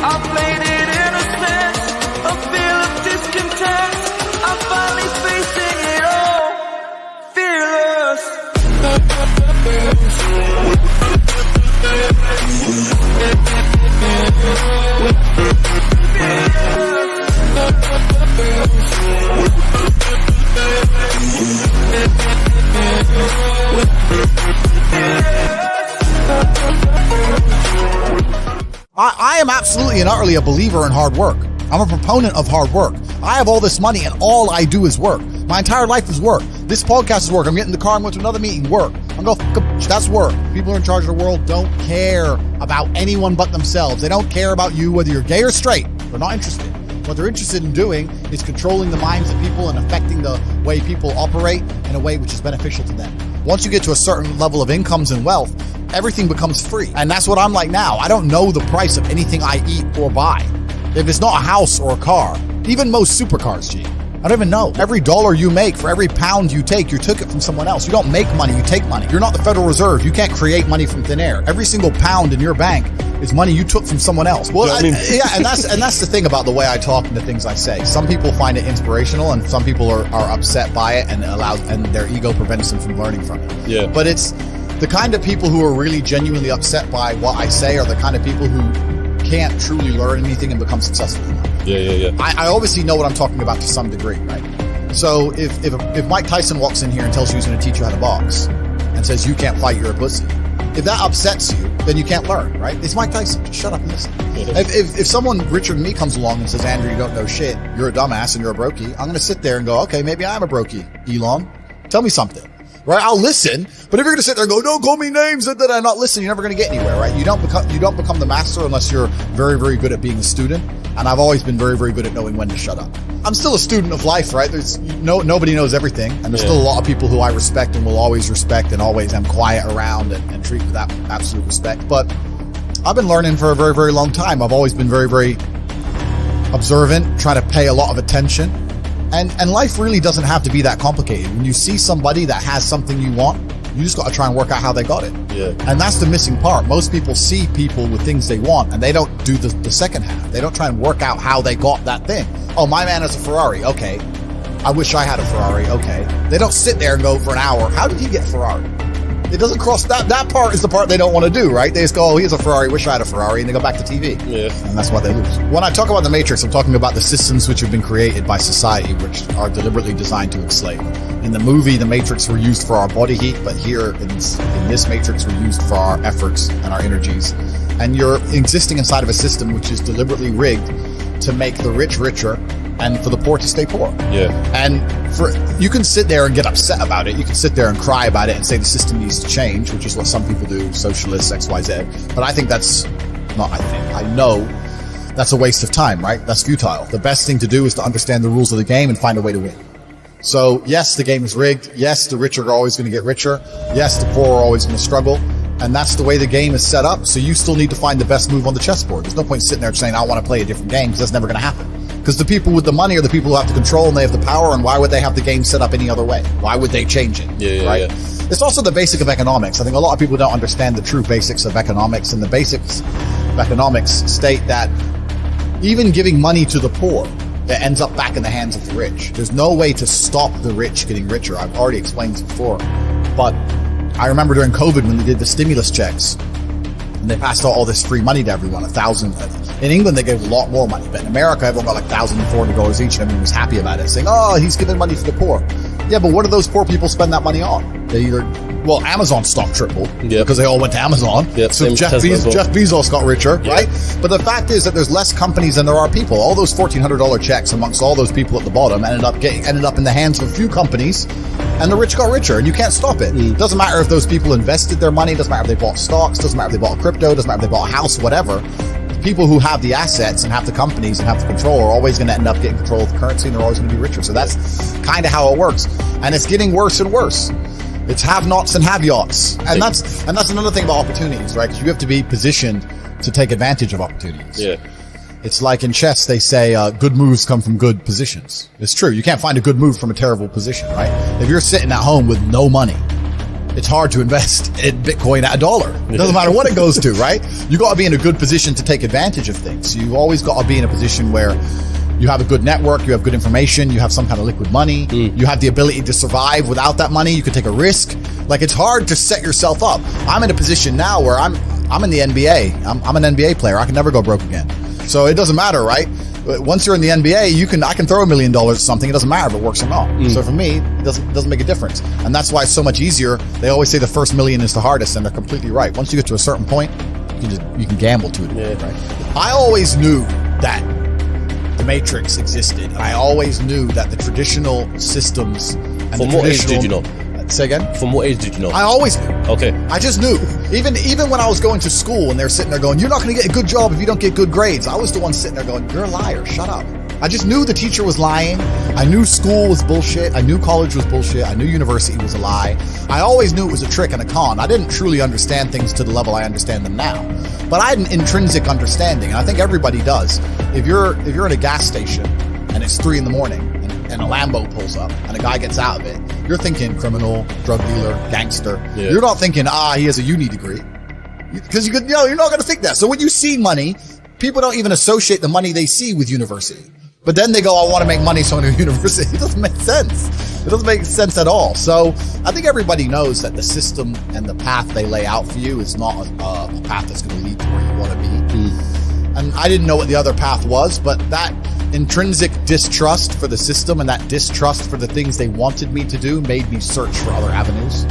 I played it innocent, a feel of discontent. I'm finally facing it all, fearless. I am absolutely and utterly a believer in hard work. I'm a proponent of hard work. I have all this money and all I do is work. My entire life is work. This podcast is work. I'm getting in the car, I'm going to another meeting, work. I'm going, that's work. People who are in charge of the world don't care about anyone but themselves. They don't care about you, whether you're gay or straight. They're not interested. What they're interested in doing is controlling the minds of people and affecting the way people operate in a way which is beneficial to them. Once you get to a certain level of incomes and wealth, everything becomes free. And that's what I'm like now. I don't know the price of anything I eat or buy. If it's not a house or a car, even most supercars, G. I don't even know. Every dollar you make, for every pound you take, you took it from someone else. You don't make money, you take money. You're not the Federal Reserve. You can't create money from thin air. Every single pound in your bank is money you took from someone else. Well, and that's the thing about the way I talk and the things I say. Some people find it inspirational, and some people are upset by it, and their ego prevents them from learning from it. Yeah. But it's the kind of people who are really genuinely upset by what I say are the kind of people who can't truly learn anything and become successful in life. Yeah. I obviously know what I'm talking about to some degree, right? So if Mike Tyson walks in here and tells you he's going to teach you how to box and says you can't fight, you're a pussy, if that upsets you, then you can't learn, right? It's Mike Tyson. Just shut up and listen. If someone richer than me comes along and says, Andrew, you don't know shit, you're a dumbass and you're a brokey, I'm going to sit there and go, okay, maybe I'm a brokey, Elon. Tell me something. Right? I'll listen, but if you're going to sit there and go, don't call me names that I not listen, you're never going to get anywhere, right? You don't become the master unless you're very, very good at being a student. And I've always been very, very good at knowing when to shut up. I'm still a student of life, right? Nobody knows everything. And there's still a lot of people who I respect and will always respect and always am quiet around and treat with that absolute respect. But I've been learning for a very, very long time. I've always been very, very observant, trying to pay a lot of attention. And life really doesn't have to be that complicated. When you see somebody that has something you want, you just got to try and work out how they got it. Yeah. And that's the missing part. Most people see people with things they want and they don't do the second half. They don't try and work out how they got that thing. Oh, my man has a Ferrari. Okay. I wish I had a Ferrari. Okay. They don't sit there and go for an hour, how did he get a Ferrari? It doesn't cross that part is the part they don't want to do, right? They just go, oh, he has a Ferrari, wish I had a Ferrari, and they go back to TV. Yeah. And that's why they lose. When I talk about the Matrix, I'm talking about the systems which have been created by society, which are deliberately designed to enslave. In the movie, the Matrix were used for our body heat, but here in this Matrix, we're used for our efforts and our energies. And you're existing inside of a system which is deliberately rigged to make the rich richer and for the poor to stay poor. Yeah. And you can sit there and get upset about it. You can sit there and cry about it and say the system needs to change, which is what some people do, socialists, XYZ. But I think I know that's a waste of time, right? That's futile. The best thing to do is to understand the rules of the game and find a way to win. So yes, the game is rigged. Yes, the rich are always going to get richer. Yes, the poor are always going to struggle. And that's the way the game is set up. So you still need to find the best move on the chessboard. There's no point sitting there saying, I want to play a different game, because that's never going to happen. Because the people with the money are the people who have the control and they have the power, and why would they have the game set up any other way? Why would they change it? Right? Yeah. It's also the basic of economics. I think a lot of people don't understand the true basics of economics, and the basics of economics state that even giving money to the poor, it ends up back in the hands of the rich. There's no way to stop the rich getting richer. I've already explained this before. But I remember during COVID when they did the stimulus checks, and they passed out all this free money to everyone, $1,000. In England, they gave a lot more money, but in America, everyone got like $1,040 each, and everyone was happy about it, saying, oh, he's giving money for the poor. Yeah, but what do those poor people spend that money on? They either, Amazon stock tripled because they all went to Amazon. Yep, so Jeff Bezos got richer, right? But the fact is that there's less companies than there are people. All those $1,400 checks amongst all those people at the bottom ended up in the hands of a few companies, and the rich got richer, and you can't stop it. It doesn't matter if those people invested their money, doesn't matter if they bought stocks, doesn't matter if they bought crypto, doesn't matter if they bought a house, whatever. People who have the assets and have the companies and have the control are always going to end up getting control of the currency, and they're always going to be richer. So that's kind of how it works. And it's getting worse and worse. It's have-nots and have-yachts. And that's another thing about opportunities, right? Because you have to be positioned to take advantage of opportunities. Yeah. It's like in chess, they say good moves come from good positions. It's true. You can't find a good move from a terrible position, right? If you're sitting at home with no money, it's hard to invest in Bitcoin at $1. It doesn't matter what it goes to, right? You got to be in a good position to take advantage of things. You always got to be in a position where you have a good network, you have good information, you have some kind of liquid money, you have the ability to survive without that money, you can take a risk. Like, it's hard to set yourself up. I'm in a position now where I'm in the NBA. I'm an NBA player. I can never go broke again. So it doesn't matter, right? Once you're in the NBA, I can throw $1 million at something. It doesn't matter if it works or not. So for me, it doesn't make a difference. And that's why it's so much easier. They always say the first million is the hardest, and they're completely right. Once you get to a certain point, you can gamble to it. Right? I always knew that the Matrix existed, and I always knew that the traditional systems and From what age did you know? Say again? From what age did you know? I always knew. Okay. I just knew. Even when I was going to school and they're sitting there going, you're not going to get a good job if you don't get good grades. I was the one sitting there going, you're a liar. Shut up. I just knew the teacher was lying. I knew school was bullshit. I knew college was bullshit. I knew university was a lie. I always knew it was a trick and a con. I didn't truly understand things to the level I understand them now. But I had an intrinsic understanding, and I think everybody does. If you're in a gas station and it's 3 a.m. and a Lambo pulls up and a guy gets out of it, you're thinking criminal, drug dealer, gangster. Yeah. You're not thinking, he has a uni degree. Because you're not going to think that. So when you see money, people don't even associate the money they see with university. But then they go, I want to make money, so I'm going to university. It doesn't make sense. It doesn't make sense at all. So I think everybody knows that the system and the path they lay out for you is not a path that's going to lead to where you want to be. And I didn't know what the other path was, but that intrinsic distrust for the system and that distrust for the things they wanted me to do made me search for other avenues.